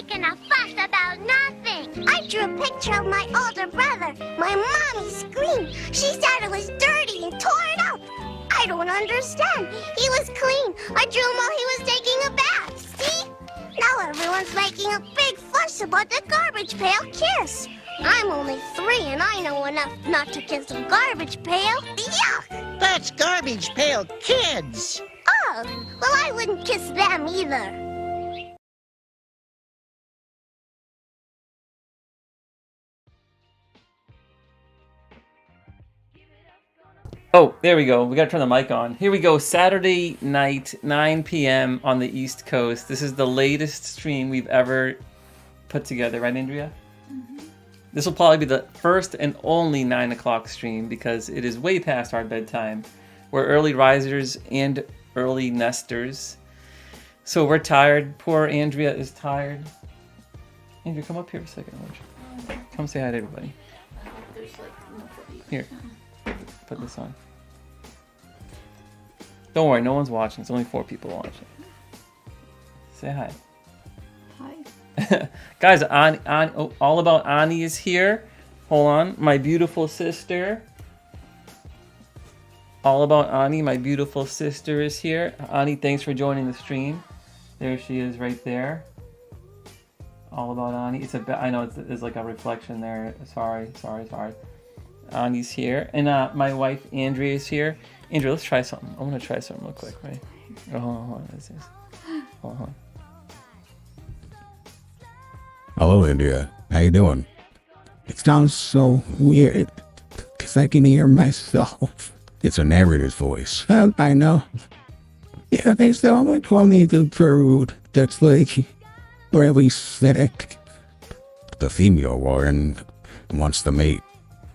making a fuss about nothing. I drew a picture of my older brother. My mommy screamed. She said it was dirty and tore it up. I don't understand. He was clean. I drew him while he was taking a bath. See? Now everyone's making a big fuss about the garbage pail kiss. I'm only 3 and I know enough not to kiss a garbage pail. Yuck! That's Garbage Pail Kids. Oh, well, I wouldn't kiss them either. Oh, there we go. We got to turn the mic on. Here we go. Saturday night, 9 p.m. on the East Coast. This is the latest stream we've ever put together, right, Andrea? Mm-hmm. This will probably be the first and only 9 o'clock stream because it is way past our bedtime. We're early risers and early nesters. So we're tired. Poor Andrea is tired. Andrea, come up here for a second. Come say hi to everybody. Here. Put this on. Don't worry, no one's watching. It's only 4 people watching. Say hi. Hi. Guys, All About Ani is here. Hold on. My beautiful sister. All About Ani, my beautiful sister, is here. Ani, thanks for joining the stream. There she is right there. All About Ani. I know it's like a reflection there. Sorry. Ani's here. And my wife, Andrea, is here. Andrea, let's try something. I want to try something real quick, right? Oh, hold on. What's this? Hold on. Hello, Andrea. How you doing? It sounds so weird because I can hear myself. It's a narrator's voice. I know. Yeah, they sound like me to prude. That's like really sick. The female lion wants to mate,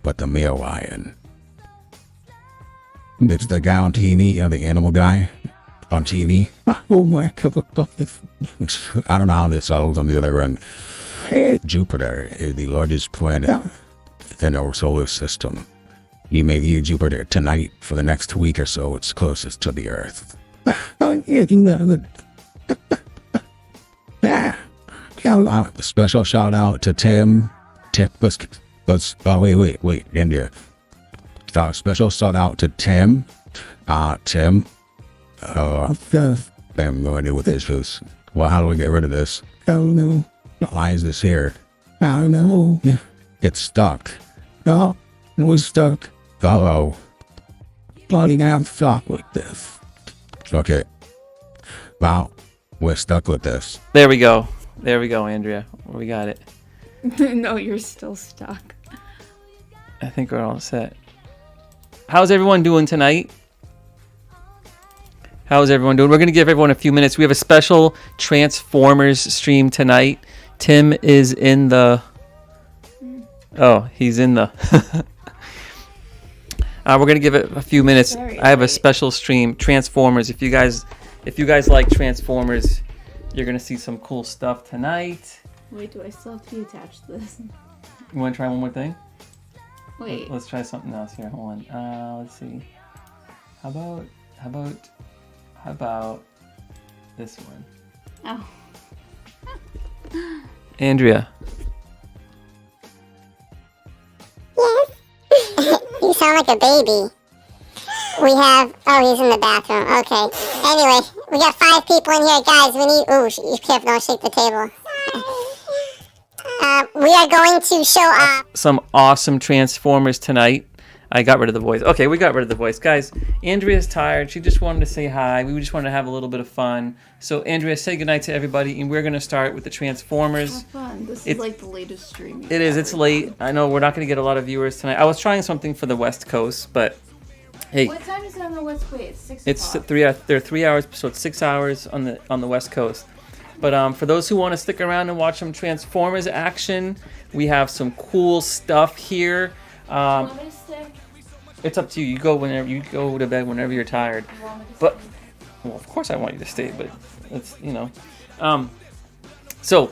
but the male lion. It's the guy on TV, the animal guy on TV. Oh my God. I don't know how this sounds on the other end. Jupiter is the largest planet in our solar system. You may view Jupiter tonight. For the next week or so, it's closest to the Earth. A special shout out to Tim. Wait, India. Special shout out to Tim. Tim. I have no idea what this is. Well, how do we get rid of this? I don't know. Why is this here? I don't know. It's stuck. No, it was stuck. Uh-oh. Bloody I'm stuck with this. Okay. Well, we're stuck with this. There we go, Andrea. We got it. No, you're still stuck. I think we're all set. How's everyone doing tonight? How's everyone doing? We're going to give everyone a few minutes. We have a special Transformers stream tonight. Tim is in the... Oh, he's in the... we're going to give it a few minutes. I have a special stream, Transformers. If you guys like Transformers, you're going to see some cool stuff tonight. Wait, do I still have to be attached to this? You want to try one more thing? Wait. Let's try something else here. Hold on. Let's see. How about this one? Oh. Andrea. Yes. You sound like a baby. We have... Oh, he's in the bathroom. Okay. Anyway, we got 5 people in here. Guys, we need... Ooh, you careful, don't shake the table. We are going to show off some awesome Transformers tonight. I got rid of the voice. Okay, we got rid of the voice. Guys, Andrea's tired. She just wanted to say hi. We just wanted to have a little bit of fun. So, Andrea, say goodnight to everybody, and we're going to start with the Transformers. Have fun. This is like the latest stream. It is. It's late. I know we're not going to get a lot of viewers tonight. I was trying something for the West Coast, but hey. What time is it on the West Coast? It's 6 It's o'clock. They're 3 hours, so it's 6 hours on the West Coast. But for those who want to stick around and watch some Transformers action, we have some cool stuff here. It's up to you. You go to bed whenever you're tired. But well, of course I want you to stay, but it's So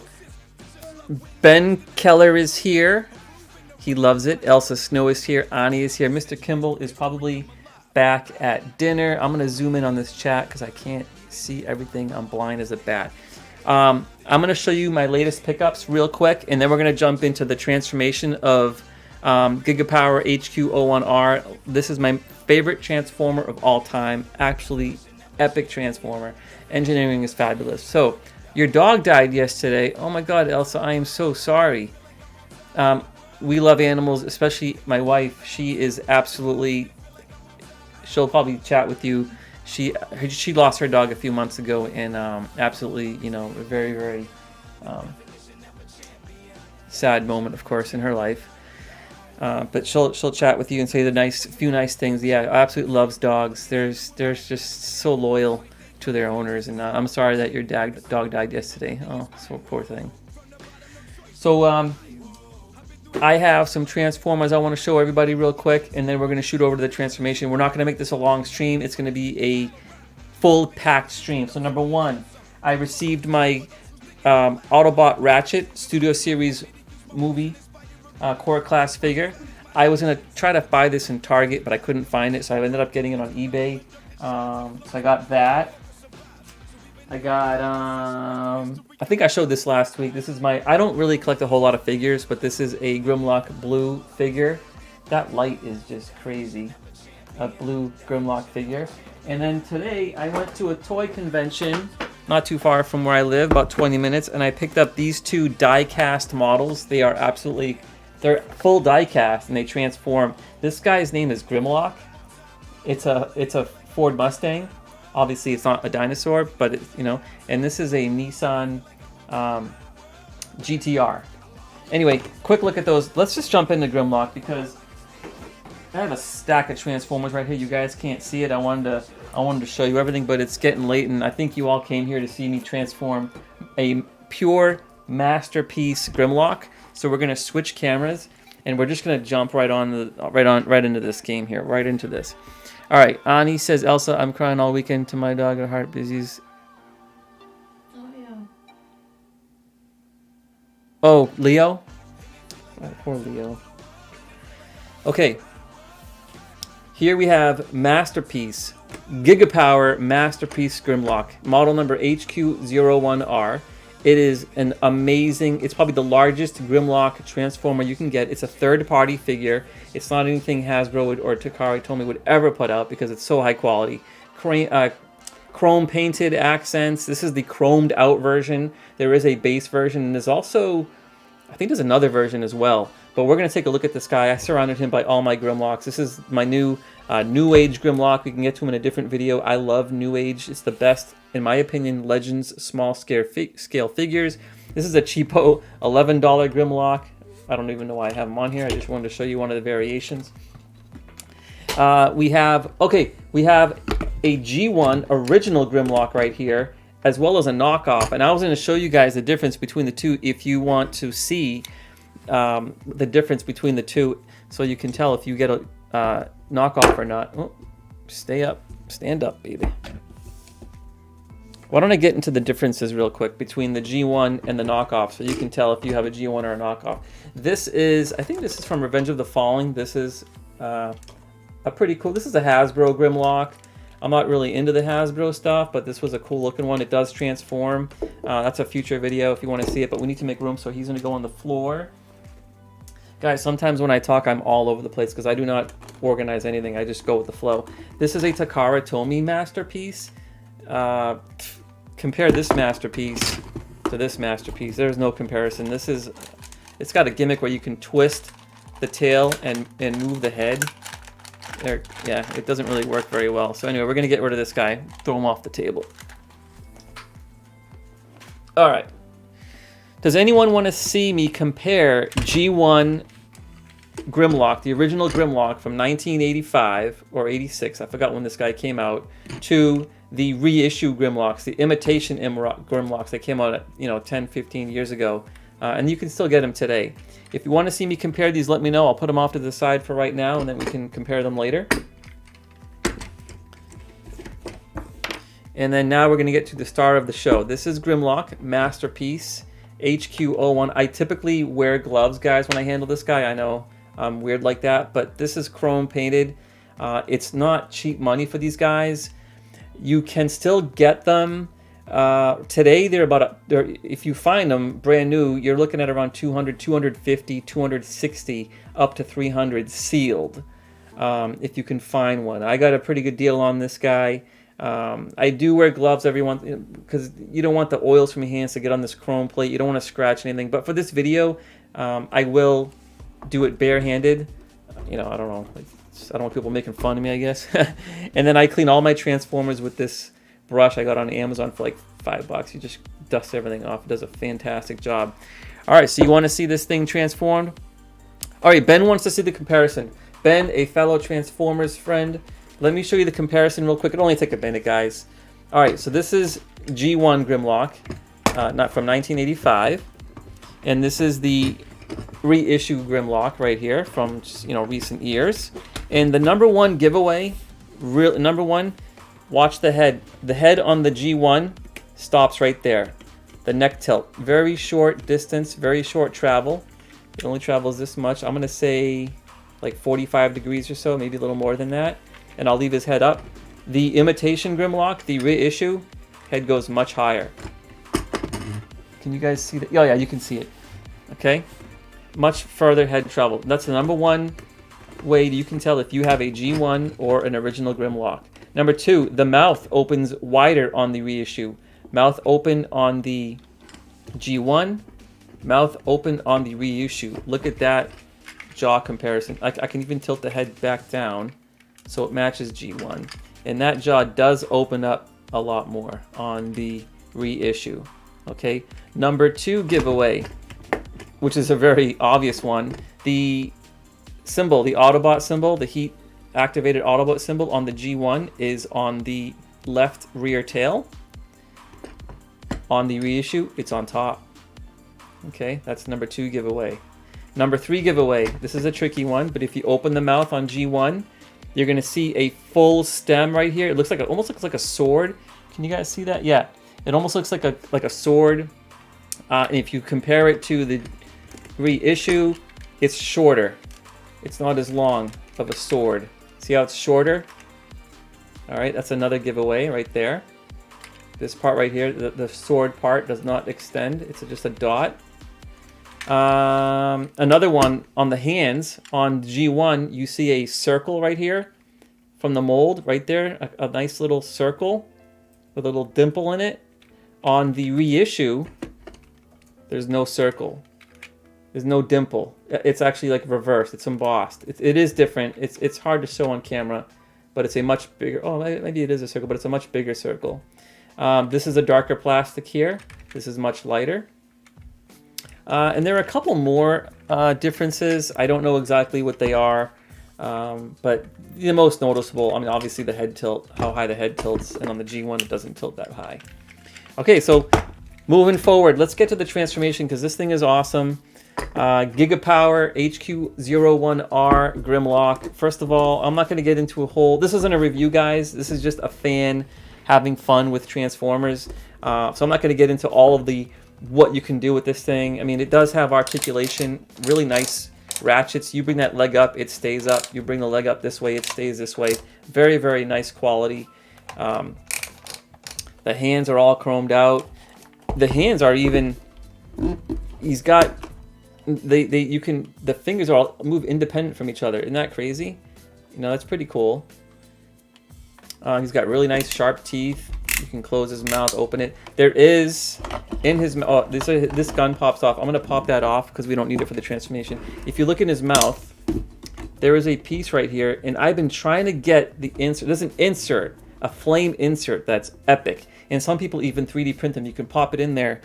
Ben Keller is here. He loves it. Elsa Snow is here. Ani is here. Mr. Kimball is probably back at dinner. I'm gonna zoom in on this chat because I can't see everything. I'm blind as a bat. I'm going to show you my latest pickups real quick, and then we're going to jump into the transformation of Gigapower HQ-01R. This is my favorite transformer of all time. Actually, epic transformer. Engineering is fabulous. So, your dog died yesterday. Oh my God, Elsa, I am so sorry. We love animals, especially my wife. She is absolutely... She'll probably chat with you. She lost her dog a few months ago, and absolutely, you know, a very, very sad moment, of course, in her life. But she'll chat with you and say the few nice things. Yeah, absolutely loves dogs. They're just so loyal to their owners, and I'm sorry that your dog died yesterday. Oh, so poor thing. So I have some transformers I want to show everybody real quick, and then we're going to shoot over to the transformation. We're not going to make this a long stream. It's going to be a full packed stream. So number one, I received my Autobot Ratchet Studio Series movie core class figure. I was going to try to buy this in Target, but I couldn't find it, so I ended up getting it on eBay. So I got that. I got, I think I showed this last week. This is I don't really collect a whole lot of figures, but this is a Grimlock blue figure. That light is just crazy. A blue Grimlock figure. And then today I went to a toy convention, not too far from where I live, about 20 minutes, and I picked up these two die-cast models. They are they're full die-cast, and they transform. This guy's name is Grimlock. It's a Ford Mustang. Obviously, it's not a dinosaur, but and this is a Nissan GTR. Anyway, quick look at those. Let's just jump into Grimlock because I have a stack of Transformers right here. You guys can't see it. I wanted to show you everything, but it's getting late, and I think you all came here to see me transform a pure masterpiece Grimlock. So we're gonna switch cameras, and we're just gonna jump right into this game here, right into this. All right, Ani says, Elsa, I'm crying all weekend to my dog at heart busies. Oh, yeah. Oh, Leo? Oh, poor Leo. Okay. Here we have Masterpiece. Gigapower Masterpiece Grimlock. Model number HQ-01R. It is an amazing, it's probably the largest Grimlock transformer you can get. It's a third-party figure. It's not anything Hasbro or Takara Tomy would ever put out because it's so high quality. Chrome painted accents. This is the chromed out version. There is a base version, and there's also, I think there's another version as well. But we're going to take a look at this guy. I surrounded him by all my Grimlocks. This is my new Age Grimlock. We can get to him in a different video. I love New Age. It's the best, in my opinion, Legends small scale figures. This is a cheapo $11 Grimlock. I don't even know why I have them on here. I just wanted to show you one of the variations. We have a G1 original Grimlock right here, as well as a knockoff. And I was going to show you guys the difference between the two if you want to see the difference between the two, so you can tell if you get a knockoff or not. Oh, stand up, baby. Why don't I get into the differences real quick between the G1 and the knockoff, so you can tell if you have a G1 or a knockoff. I think this is from Revenge of the Fallen. This is a pretty cool. This is a Hasbro Grimlock. I'm not really into the Hasbro stuff, but this was a cool looking one. It does transform. That's a future video if you want to see it, but we need to make room, so he's going to go on the floor. Guys, sometimes when I talk, I'm all over the place because I do not organize anything. I just go with the flow. This is a Takara Tomy masterpiece. Compare this masterpiece to this masterpiece. There's no comparison. It's got a gimmick where you can twist the tail and move the head. Yeah, it doesn't really work very well. So anyway, we're going to get rid of this guy. Throw him off the table. All right. Does anyone want to see me compare G1 Grimlock, the original Grimlock from 1985 or 86, I forgot when this guy came out, to the reissue Grimlocks, the imitation Grimlocks that came out 10, 15 years ago. And you can still get them today. If you want to see me compare these, let me know. I'll put them off to the side for right now, and then we can compare them later. And then now we're going to get to the star of the show. This is Grimlock Masterpiece HQ-01. I typically wear gloves, guys, when I handle this guy. I know I'm weird like that, but this is chrome painted. It's not cheap money for these guys. You can still get them Today, if you find them brand new, you're looking at around 200, 250, 260, up to 300 sealed. If you can find one. I got a pretty good deal on this guy. I do wear gloves every once, because you don't want the oils from your hands to get on this chrome plate. You don't want to scratch anything. But for this video, I will do it barehanded. You know, I don't know. I don't want people making fun of me, I guess. And then I clean all my transformers with this brush I got on Amazon for like $5. You just dust everything off. It does a fantastic job. All right, so you want to see this thing transformed? All right, Ben wants to see the comparison. Ben, a fellow Transformers friend, let me show you the comparison real quick. It'll only take a minute, guys. All right, so this is G1 Grimlock, not from 1985, and this is the reissue Grimlock right here from recent years. And the #1 giveaway, #1, watch the head. The head on the G1 stops right there. The neck tilt, very short distance, very short travel. It only travels this much. I'm gonna say like 45 degrees or so, maybe a little more than that. And I'll leave his head up. The imitation Grimlock, the reissue, head goes much higher. Can you guys see that? Oh yeah, you can see it. Okay, much further head travel. That's the #1 way you can tell if you have a G1 or an original Grimlock. #2, the mouth opens wider on the reissue. Mouth open on the G1, mouth open on the reissue. Look at that jaw comparison. I can even tilt the head back down so it matches G1. And that jaw does open up a lot more on the reissue. Okay, #2 giveaway, which is a very obvious one. The symbol, the Autobot symbol, the heat activated Autobot symbol on the G1 is on the left rear tail. On the reissue, it's on top. Okay, that's #2 giveaway. #3 giveaway. This is a tricky one, but if you open the mouth on G1, you're gonna see a full stem right here. It looks like almost looks like a sword. Can you guys see that? Yeah, it almost looks like a sword. And if you compare it to the reissue, it's shorter. It's not as long of a sword. See how it's shorter? All right, that's another giveaway right there. This part right here, the sword part does not extend. It's just a dot. Another one on the hands on G1, you see a circle right here from the mold right there, a nice little circle with a little dimple in it. On the reissue, there's no circle. There's no dimple. It's actually like reversed. It's embossed. It is different. It's hard to show on camera, but it's a much bigger. Oh, maybe it is a circle, but it's a much bigger circle. This is a darker plastic here. This is much lighter. And there are a couple more differences. I don't know exactly what they are, but the most noticeable, I mean, obviously the head tilt, how high the head tilts, and on the G1 it doesn't tilt that high. Okay, so moving forward, let's get to the transformation because this thing is awesome. Gigapower HQ-01R Grimlock. First of all, I'm not going to get into a whole... This isn't a review, guys. This is just a fan having fun with Transformers. So I'm not going to get into all of the what you can do with this thing. I mean, it does have articulation, really nice ratchets. You bring that leg up, it stays up. You bring the leg up this way, it stays this way. Very, very nice quality. The hands are all chromed out. The hands are even... He's got... the fingers are all move independent from each other. Isn't that crazy? You know, that's pretty cool. He's got really nice sharp teeth. You can close his mouth, open it. There is in his mouth. Oh, this gun pops off. I'm gonna pop that off because we don't need it for the transformation. If you look in his mouth, there is a piece right here, and I've been trying to get the insert. There's an insert, a flame insert that's epic, and some people even 3D print them. You can pop it in there.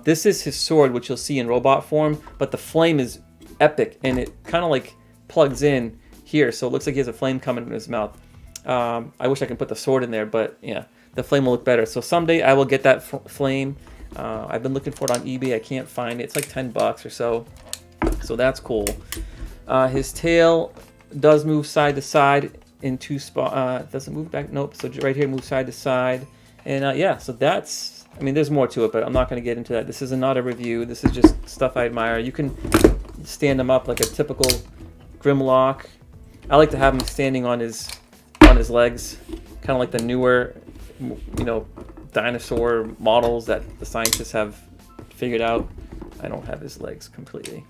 This is his sword, which you'll see in robot form, but the flame is epic, and it kind of like plugs in here, so it looks like he has a flame coming in his mouth. I wish I could put the sword in there, but yeah, the flame will look better. So someday I will get that flame. I've been looking for it on eBay. I can't find it. It's like 10 bucks or so. So that's cool. His tail does move side to side in two spots. Doesn't move back. Nope. So right here, move side to side. And yeah, so that's, I mean, there's more to it, but I'm not going to get into that. This is not a review. This is just stuff I admire. You can stand him up like a typical Grimlock. I like to have him standing on his legs, kind of like the newer, you know, dinosaur models that the scientists have figured out. I don't have his legs completely.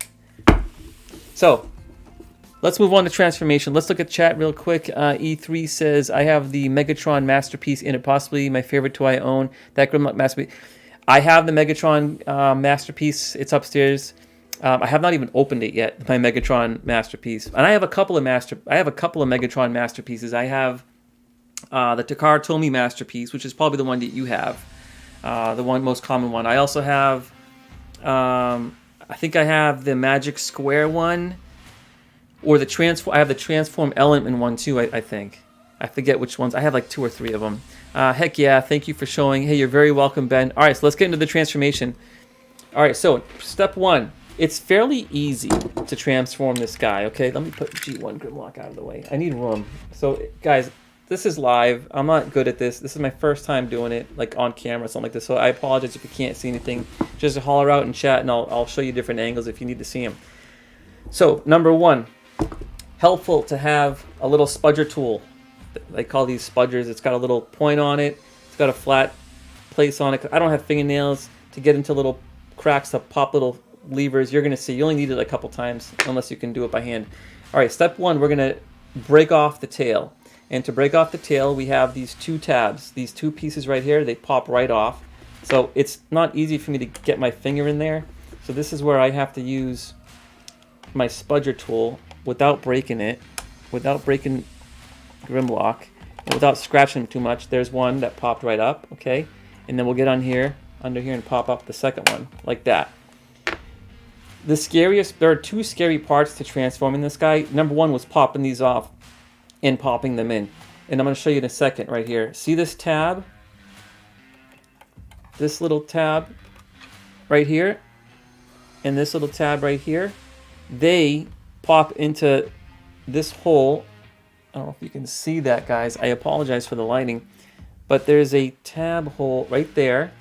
So let's move on to transformation. Let's look at chat real quick. E3 says, I have the Megatron Masterpiece in it, possibly my favorite toy I own. That Grimlock Masterpiece. I have the Megatron Masterpiece. It's upstairs. I have not even opened it yet, my Megatron Masterpiece. And I have a couple of Megatron Masterpieces. I have the Takara Tomy Masterpiece, which is probably the one that you have. The most common one. I also have, I think I have the Magic Square one. Or I have the Transform Element one too, I think. I forget which ones. I have like 2 or 3 of them. Heck yeah, thank you for showing. Hey, you're very welcome, Ben. All right, so let's get into the transformation. All right, so step 1. It's fairly easy to transform this guy, okay? Let me put G1 Grimlock out of the way. I need room. So, guys, this is live. I'm not good at this. This is my first time doing it, like on camera, something like this. So I apologize if you can't see anything. Just holler out in chat, and I'll show you different angles if you need to see them. So, number 1, helpful to have a little spudger tool. They call these spudgers. It's got a little point on it. It's got a flat place on it. I don't have fingernails to get into little cracks to pop little levers. You're going to see. You only need it a couple times unless you can do it by hand. All right, step 1, we're going to break off the tail. And to break off the tail, we have these 2 tabs. These 2 pieces right here, they pop right off. So it's not easy for me to get my finger in there. So this is where I have to use my spudger tool without breaking it, without breaking Grimlock, and without scratching too much. There's one that popped right up, okay? And then we'll get on here, under here, and pop up the second one, like that. There are 2 scary parts to transforming this guy. Number 1 was popping these off and popping them in. And I'm going to show you in a second right here. See this tab? This little tab right here and this little tab right here. They pop into this hole. I don't know if you can see that, guys. I apologize for the lighting. But there's a tab hole right there.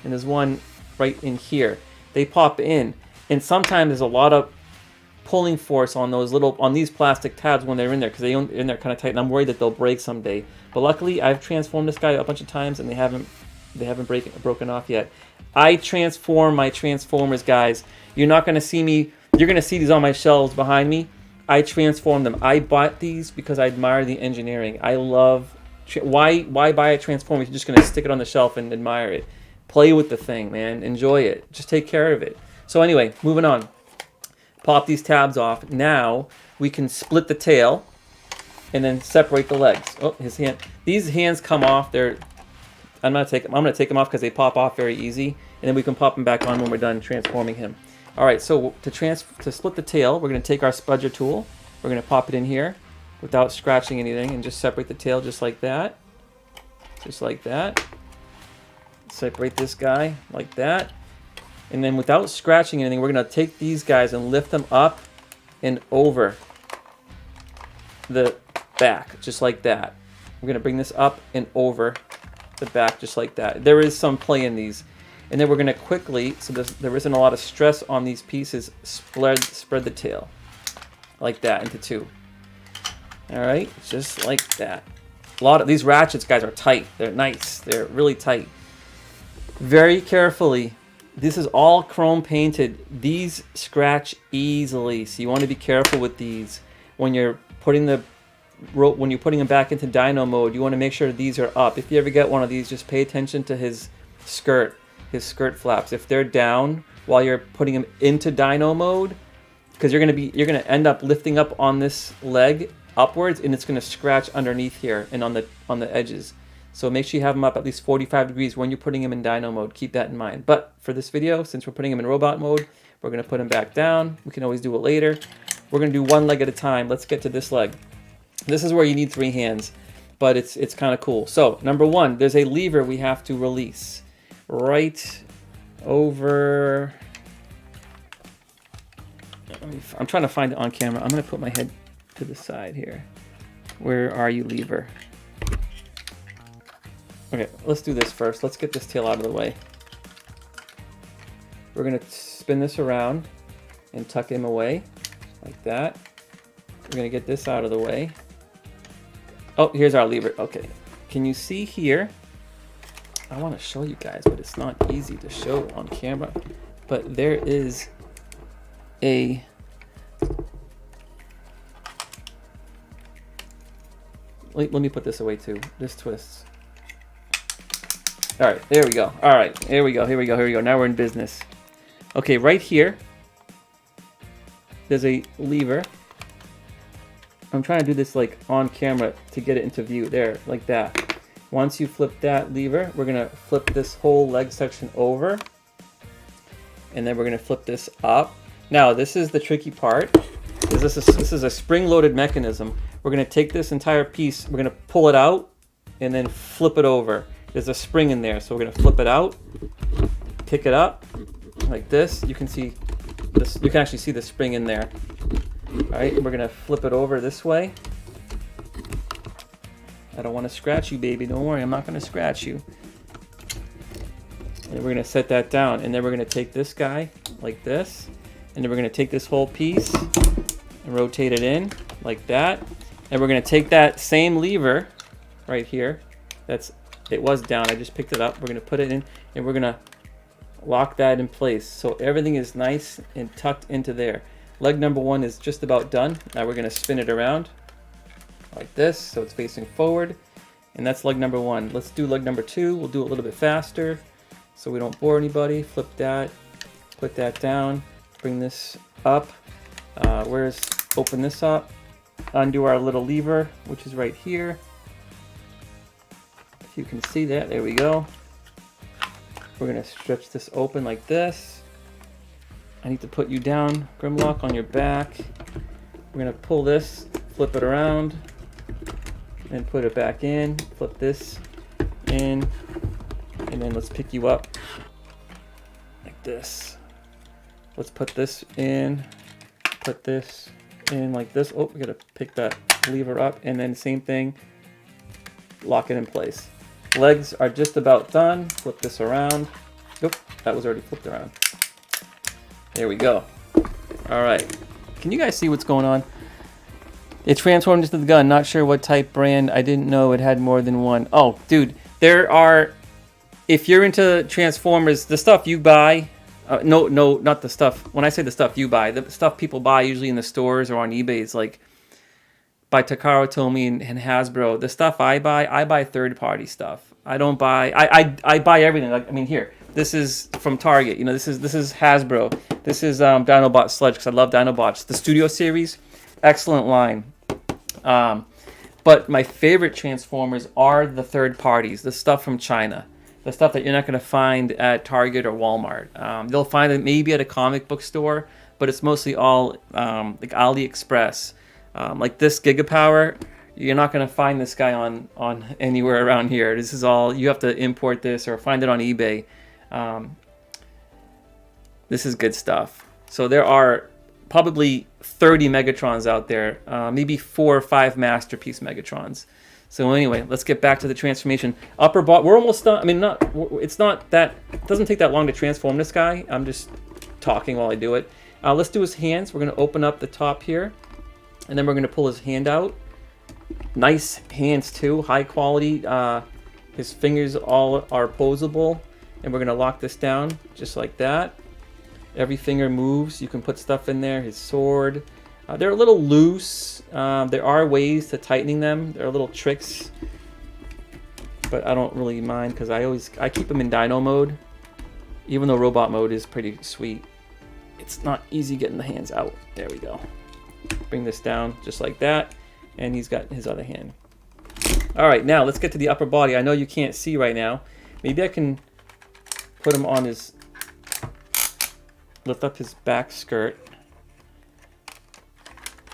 And there's one right in here. They pop in. And sometimes there's a lot of pulling force on these plastic tabs when they're in there, because they're in there kind of tight, and I'm worried that they'll break someday. But luckily, I've transformed this guy a bunch of times, and they haven't broken off yet. I transform my Transformers, guys. You're not going to see me. You're going to see these on my shelves behind me. I transform them. I bought these because I admire the engineering. I love. Why buy a Transformer if you're just going to stick it on the shelf and admire it? Play with the thing, man. Enjoy it. Just take care of it. So anyway, moving on. Pop these tabs off. Now we can split the tail and then separate the legs. Oh, his hand. These hands come off. I'm gonna take them off because they pop off very easy, and then we can pop them back on when we're done transforming him. All right. So to split the tail, we're gonna take our spudger tool. We're gonna pop it in here without scratching anything, and just separate the tail just like that. Just like that. Separate this guy like that. And then without scratching anything, we're going to take these guys and lift them up and over the back, just like that. We're going to bring this up and over the back, just like that. There is some play in these. And then we're going to quickly, so there isn't a lot of stress on these pieces, spread the tail like that into 2. All right, just like that. A lot of these ratchets, guys, are tight. They're nice. They're really tight. Very carefully. This is all chrome painted. These scratch easily, so you want to be careful with these when you're putting them back into dyno mode. You want to make sure these are up. If you ever get one of these, just pay attention to his skirt flaps. If they're down while you're putting him into dyno mode, because you're gonna end up lifting up on this leg upwards, and it's gonna scratch underneath here and on the edges. So make sure you have them up at least 45 degrees when you're putting them in dyno mode. Keep that in mind. But for this video, since we're putting them in robot mode, we're going to put them back down. We can always do it later. We're going to do one leg at a time. Let's get to this leg. This is where you need 3 hands, but it's kind of cool. So number 1, there's a lever we have to release. Right over... I'm trying to find it on camera. I'm going to put my head to the side here. Where are you, lever? Okay, let's do this first. Let's get this tail out of the way. We're going to spin this around and tuck him away like that. We're going to get this out of the way. Oh, here's our lever. Okay. Can you see here? I want to show you guys, but it's not easy to show on camera. But there is a let me put this away too. This twists. All right, there we go. All right, here we go. Now we're in business. Okay, right here, there's a lever. I'm trying to do this like on camera to get it into view. There, like that. Once you flip that lever, we're gonna flip this whole leg section over, and then we're gonna flip this up. Now, this is the tricky part. This is a spring-loaded mechanism. We're gonna take this entire piece, we're gonna pull it out, and then flip it over. There's a spring in there, so we're gonna flip it out, pick it up, like this. You can see this. You can actually see the spring in there. All right, we're gonna flip it over this way. I don't want to scratch you, baby. Don't worry, I'm not gonna scratch you. And we're gonna set that down, and then we're gonna take this guy like this, and then we're gonna take this whole piece and rotate it in like that. And we're gonna take that same lever right here. It was down. I just picked it up. We're gonna put it in, and we're gonna lock that in place so everything is nice and tucked into there. Leg number 1 is just about done. Now we're gonna spin it around like this so it's facing forward, and that's leg number 1. Let's do leg number 2. We'll do it a little bit faster so we don't bore anybody. Flip that, put that down, bring this up. Open this up, undo our little lever, which is right here. If you can see that, there we go. We're gonna stretch this open like this. I need to put you down, Grimlock, on your back. We're gonna pull this, flip it around, and put it back in. Flip this in, and then let's pick you up like this. Let's put this in, put this in like this. Oh, we gotta pick that lever up, and then same thing, lock it in place. Legs are just about done. Flip this around. Nope, that was already flipped around. There we go. All right, can you guys see what's going on? It transformed into the gun. Not sure what type brand. I didn't know it had more than one. Oh, dude, there are, if you're into Transformers, the stuff you buy, no, not the stuff. When I say the stuff you buy, the stuff people buy usually in the stores or on eBay is like by Takara Tomy and Hasbro. The stuff I buy third-party stuff. I don't buy. I buy everything. Like, I mean, here, this is from Target. You know, this is Hasbro. This is Dinobot Sludge, because I love Dinobots. The Studio Series, excellent line. But my favorite Transformers are the third parties, the stuff from China. The stuff that you're not going to find at Target or Walmart. You'll find it maybe at a comic book store, but it's mostly all like AliExpress. Like this Gigapower, you're not going to find this guy on anywhere around here. This is all, you have to import this or find it on eBay. This is good stuff. So there are probably 30 Megatrons out there, maybe 4 or 5 Masterpiece Megatrons. So anyway, let's get back to the transformation. Upper bot, we're almost done. I mean, it's not that, it doesn't take that long to transform this guy. I'm just talking while I do it. Let's do his hands. We're going to open up the top here, and then we're going to pull his hand out. Nice hands too, high quality. His fingers all are posable, and we're going to lock this down just like that. Every finger moves. You can put stuff in there. His sword. They're a little loose. There are ways to tightening them. There are little tricks, but I don't really mind because I keep them in Dino mode, even though robot mode is pretty sweet. It's not easy getting the hands out. There we go. Bring this down just like that, and he's got his other hand. All right, now let's get to the upper body. I know you can't see right now. Maybe I can put him on his, lift up his back skirt,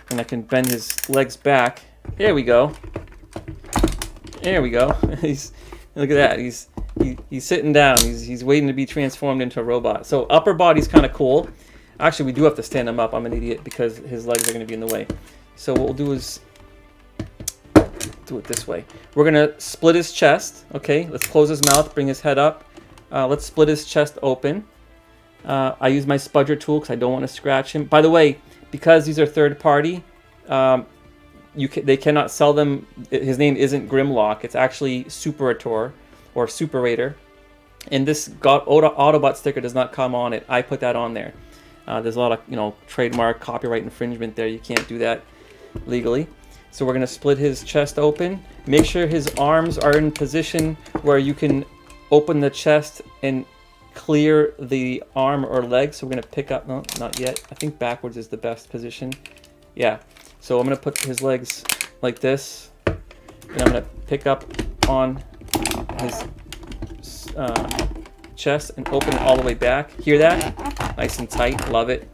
and I can bend his legs back. There we go. There we go. Look at that. He's sitting down. He's waiting to be transformed into a robot. So upper body's kind of cool. Actually, we do have to stand him up. I'm an idiot because his legs are going to be in the way. So what we'll do is do it this way. We're going to split his chest. Okay, let's close his mouth, bring his head up. Let's split his chest open. I use my spudger tool because I don't want to scratch him. By the way, because these are third party, they cannot sell them. His name isn't Grimlock. It's actually Superator or Superator. And this Autobot sticker does not come on it. I put that on there. There's a lot of, you know, trademark, copyright infringement there. You can't do that legally. So we're going to split his chest open. Make sure his arms are in position where you can open the chest and clear the arm or leg. So we're going to pick up, no, not yet. I think backwards is the best position. Yeah. So I'm going to put his legs like this. And I'm going to pick up on his chest and open it all the way back. Hear that? Nice and tight. Love it.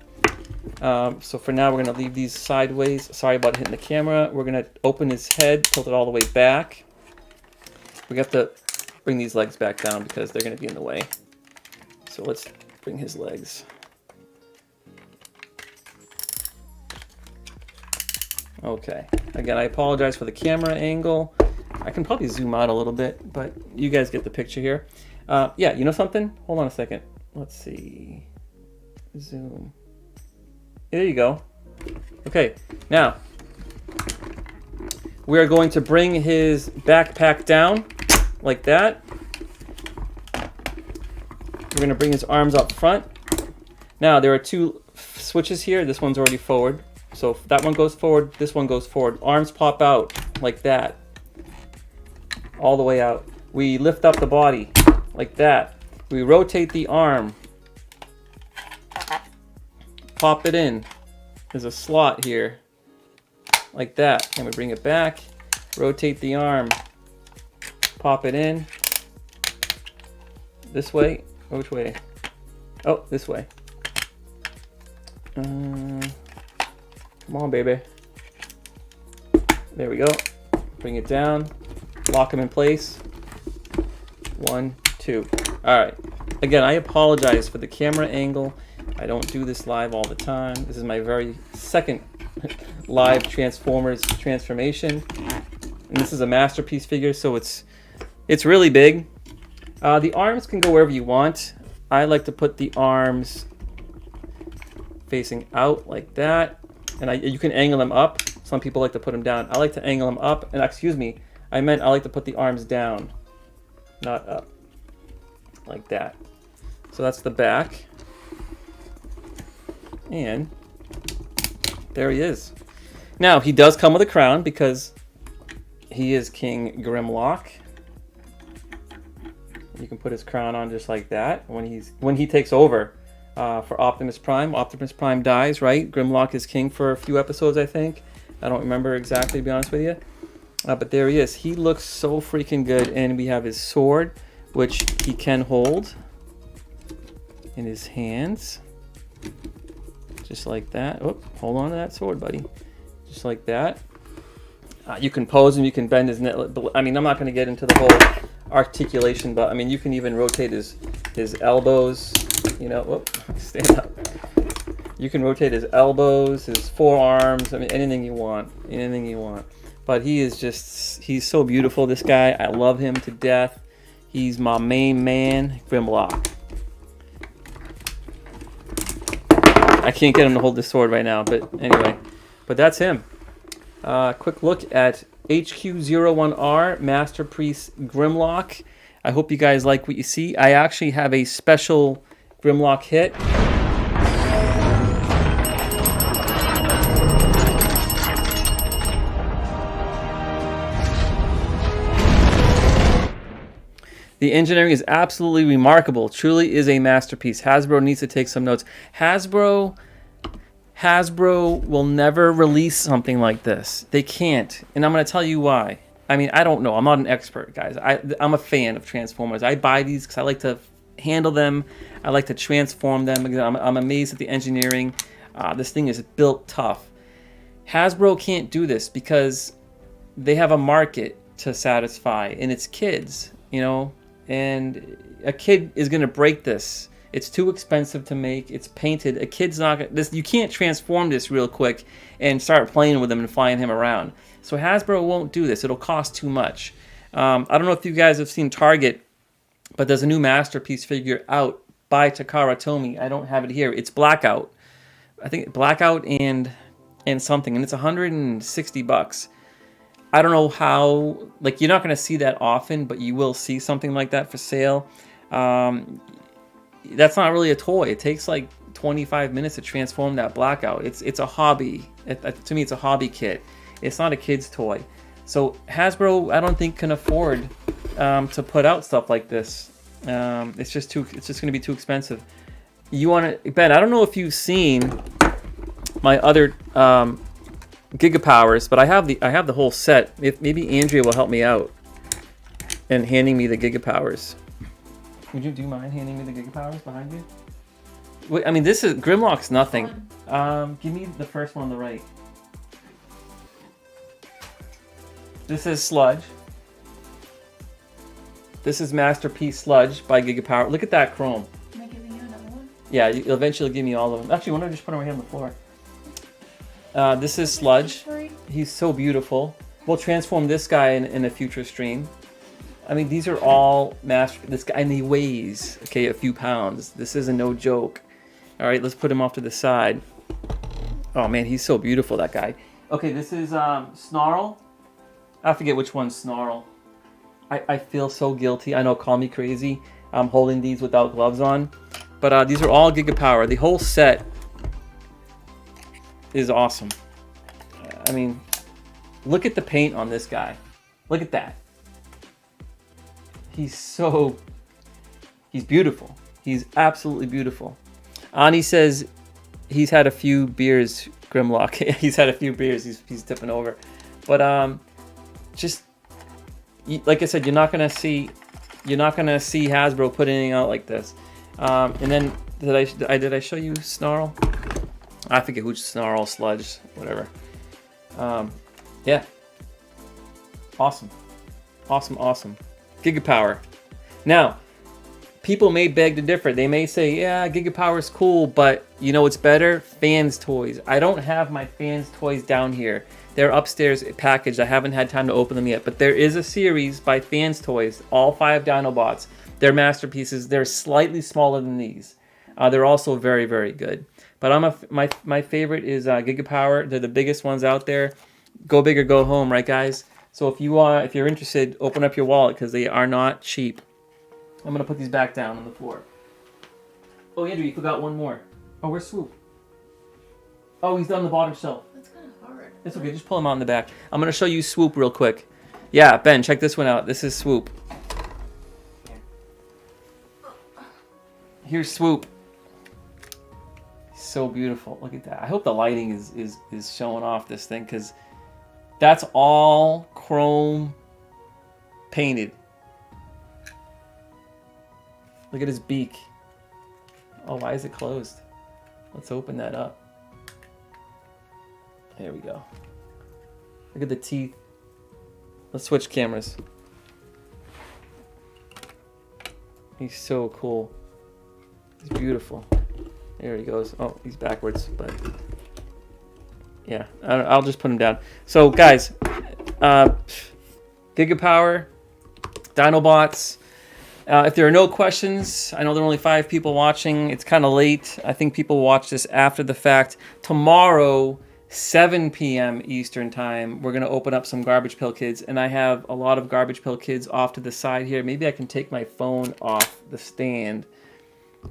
So for now, we're going to leave these sideways. Sorry about hitting the camera. We're going to open his head, tilt it all the way back. We have to bring these legs back down because they're going to be in the way. So let's bring his legs. Okay. Again, I apologize for the camera angle. I can probably zoom out a little bit, but you guys get the picture here. Yeah, you know something? Hold on a second. Let's see. Zoom. There you go. Okay, now we are going to bring his backpack down like that. We're going to bring his arms up front. Now there are two switches here. This one's already forward. So if that one goes forward, this one goes forward. Arms pop out like that. All the way out. We lift up the body like that. We rotate the arm. Pop it in. There's a slot here. Like that. And we bring it back. Rotate the arm. Pop it in. This way. Which way? Oh, this way. Come on, baby. There we go. Bring it down. Lock them in place. 1, 2. All right. Again, I apologize for the camera angle. I don't do this live all the time. This is my very second live Transformers transformation. And this is a Masterpiece figure, so it's really big. The arms can go wherever you want. I like to put the arms facing out like that. And you can angle them up. Some people like to put them down. I like to angle them up. And excuse me, I meant I like to put the arms down, not up. Like that. So that's the back. And there he is. Now, he does come with a crown because he is King Grimlock. You can put his crown on just like that when he takes over for Optimus Prime. Optimus Prime dies, right? Grimlock is king for a few episodes, I think. I don't remember exactly, to be honest with you. But there he is. He looks so freaking good. And we have his sword, which he can hold in his hands. Just like that. Oh, hold on to that sword, buddy. Just like that. You can pose him. You can bend his neck. I mean, I'm not going to get into the whole articulation, but I mean, you can even rotate his elbows. You know, whoop, stand up. You can rotate his elbows, his forearms. I mean, anything you want. Anything you want. But he is just, he's so beautiful, this guy. I love him to death. He's my main man, Grimlock. I can't get him to hold this sword right now, but anyway. But that's him. Quick look at HQ-01R Masterpiece Grimlock. I hope you guys like what you see. I actually have a special Grimlock hit. The engineering is absolutely remarkable. Truly is a masterpiece. Hasbro needs to take some notes. Hasbro will never release something like this. They can't. And I'm going to tell you why. I mean, I don't know. I'm not an expert, guys. I'm a fan of Transformers. I buy these because I like to handle them. I like to transform them. I'm amazed at the engineering. This thing is built tough. Hasbro can't do this because they have a market to satisfy, and it's kids, you know? And a kid is going to break this. It's too expensive to make. It's painted. A kid's not going to... You can't transform this real quick and start playing with him and flying him around. So Hasbro won't do this. It'll cost too much. I don't know if you guys have seen Target, but there's a new Masterpiece figure out by Takara Tomy. I don't have it here. It's Blackout. I think Blackout and something. And it's $160. I don't know how, like, you're not going to see that often, but you will see something like that for sale. That's not really a toy. It takes like 25 minutes to transform that Blackout. It's a hobby. To me, it's a hobby kit. It's not a kid's toy. So Hasbro, I don't think, can afford to put out stuff like this. It's just going to be too expensive. You want to, Ben? I don't know if you've seen my other Gigapowers, but I have the whole set. If maybe Andrea will help me out and handing me the Gigapowers. Do you mind handing me the Gigapowers behind you? Wait, I mean, this is Grimlock's nothing. Give me the first one on the right. This is Sludge. This is Masterpiece Sludge by Gigapower. Look at that chrome. Am I giving you another one? Yeah, you'll eventually give me all of them. Actually, why don't I just put them right here on the floor? This is Sludge. He's so beautiful. We'll transform this guy in a future stream. I mean, these are all this guy, and he weighs, okay, a few pounds. This is a no joke. All right, let's put him off to the side. Oh man, he's so beautiful, that guy. Okay, this is Snarl. I forget which one's Snarl. I feel so guilty. I know, call me crazy. I'm holding these without gloves on. But these are all Gigapower. The whole set is awesome. I mean, look at the paint on this guy. Look at that. He's beautiful. He's absolutely beautiful. Ani says he's had a few beers, Grimlock. He's had a few beers. He's tipping over. But just like I said, you're not gonna see Hasbro put anything out like this. And then did I show you Snarl? I forget who's Snarl, Sludge, whatever. Yeah. Awesome. Gigapower. Now, people may beg to differ. They may say, yeah, Gigapower is cool, but you know what's better? Fans toys. I don't have my fans toys down here. They're upstairs packaged. I haven't had time to open them yet, but there is a series by Fans Toys, all 5 Dinobots. They're masterpieces. They're slightly smaller than these. They're also very, very good. But my favorite is Gigapower. They're the biggest ones out there. Go big or go home, right, guys? So if you're interested, open up your wallet because they are not cheap. I'm gonna put these back down on the floor. Oh, Andrew, you forgot one more. Oh, where's Swoop? Oh, he's down the bottom shelf. That's kind of hard. It's okay, just pull him out in the back. I'm gonna show you Swoop real quick. Yeah, Ben, check this one out. This is Swoop. Here's Swoop. So beautiful. Look at that. I hope the lighting is showing off this thing because that's all chrome painted. Look at his beak. Oh, why is it closed? Let's open that up. There we go. Look at the teeth. Let's switch cameras. He's so cool. He's beautiful. There he goes. Oh, he's backwards, but yeah, I'll just put him down. So, guys, Gigapower, Dinobots. If there are no questions, I know there are only 5 people watching. It's kind of late. I think people watch this after the fact. Tomorrow, 7 p.m. Eastern Time, we're going to open up some Garbage Pail Kids, and I have a lot of Garbage Pail Kids off to the side here. Maybe I can take my phone off the stand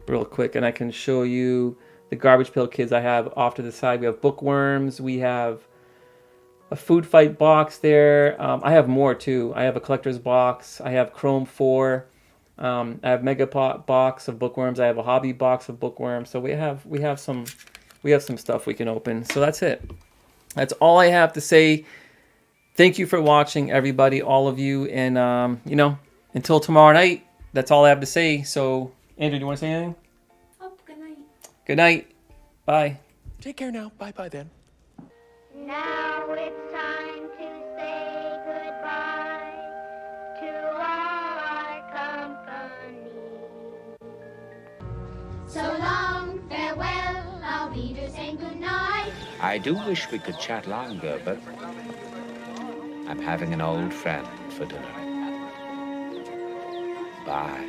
real quick, and I can show you the Garbage Pail Kids I have off to the side. We have Bookworms. We have a Food Fight box there. I have more, too. I have a Collector's box. I have Chrome 4. I have Mega box of Bookworms. I have a Hobby box of Bookworms. So we have some stuff we can open. So that's it. That's all I have to say. Thank you for watching, everybody, all of you, and until tomorrow night. That's all I have to say. So, Andrew, do you want to say anything? Oh, good night. Good night. Bye. Take care now. Bye-bye then. Now it's time to say goodbye to our company. So long, farewell, our readers, and good night. I do wish we could chat longer, but I'm having an old friend for dinner. Bye.